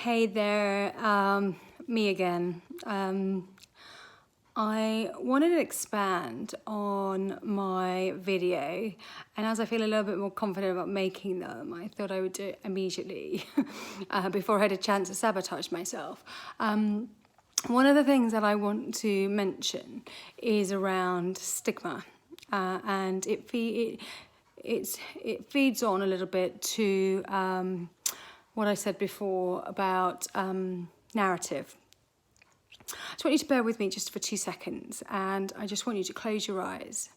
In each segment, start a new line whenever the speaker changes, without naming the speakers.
Hey there, me again. I wanted to expand on my video, and as I feel a little bit more confident about making them, I thought I would do it immediately before I had a chance to sabotage myself. One of the things that I want to mention is around stigma, and it feeds on a little bit to what I said before about narrative. I just want you to bear with me just for 2 seconds, and I just want you to close your eyes.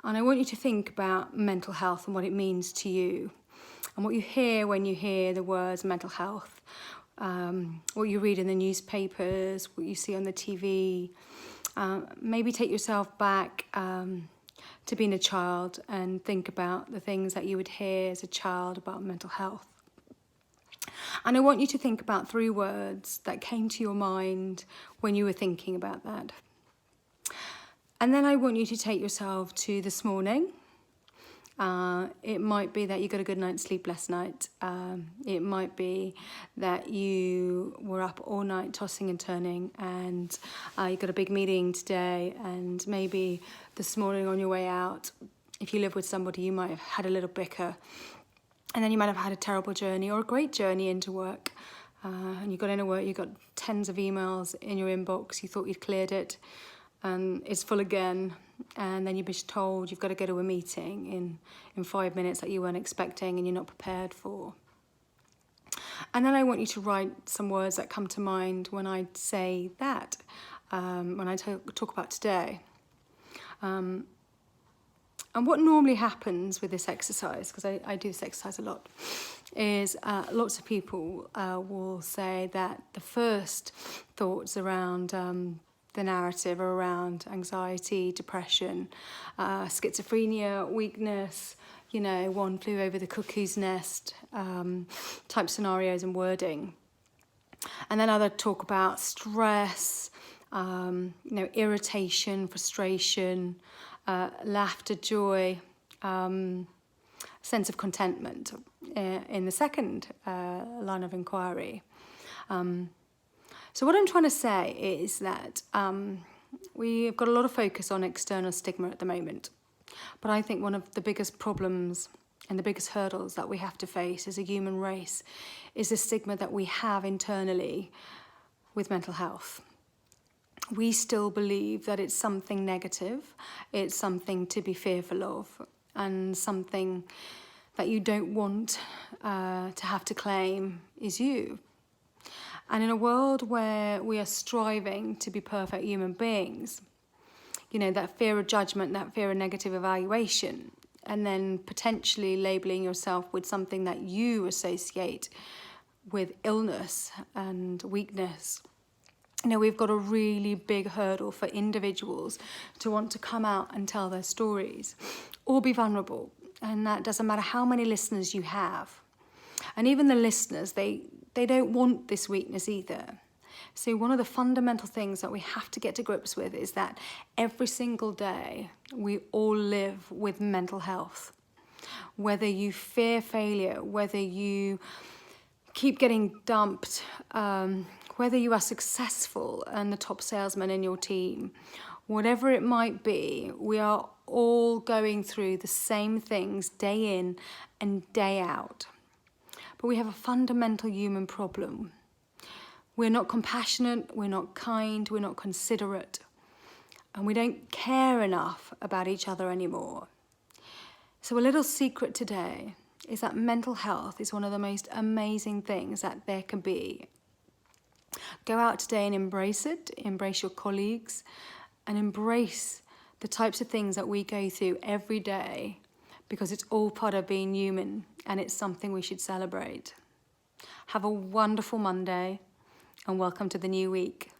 And I want you to think about mental health and what it means to you, and what you hear when you hear the words mental health, what you read in the newspapers, what you see on the TV. Maybe take yourself back to being a child and think about the things that you would hear as a child about mental health. And I want you to think about 3 words that came to your mind when you were thinking about that. And then I want you to take yourself to this morning. It might be that you got a good night's sleep last night. It might be that you were up all night tossing and turning, and you got a big meeting today, and maybe this morning on your way out, if you live with somebody, you might have had a little bicker. And then you might have had a terrible journey or a great journey into work. And you got into work, you got tens of emails in your inbox, you thought you'd cleared it, and it's full again. And then you've been told you've got to go to a meeting in 5 minutes that you weren't expecting and you're not prepared for. And then I want you to write some words that come to mind when I say that, when I talk about today. And what normally happens with this exercise, because I do this exercise a lot, is lots of people will say that the first thoughts around the narrative are around anxiety, depression, schizophrenia, weakness, one flew over the cuckoo's nest type scenarios and wording. And then others talk about stress, irritation, frustration, laughter, joy, sense of contentment in the second line of inquiry. So what I'm trying to say is that we've got a lot of focus on external stigma at the moment, but I think one of the biggest problems and the biggest hurdles that we have to face as a human race is the stigma that we have internally with mental health. We still believe that it's something negative, it's something to be fearful of, and something that you don't want to have to claim is you. And in a world where we are striving to be perfect human beings, that fear of judgment, that fear of negative evaluation, and then potentially labeling yourself with something that you associate with illness and weakness, we've got a really big hurdle for individuals to want to come out and tell their stories or be vulnerable. And that doesn't matter how many listeners you have. And even the listeners, they don't want this weakness either. So one of the fundamental things that we have to get to grips with is that every single day we all live with mental health. Whether you fear failure, whether you keep getting dumped, whether you are successful and the top salesman in your team, whatever it might be, we are all going through the same things day in and day out. But we have a fundamental human problem. We're not compassionate, we're not kind, we're not considerate, and we don't care enough about each other anymore. So a little secret today is that mental health is one of the most amazing things that there can be. Go out today and embrace it, embrace your colleagues, and embrace the types of things that we go through every day, because it's all part of being human and it's something we should celebrate. Have a wonderful Monday and welcome to the new week.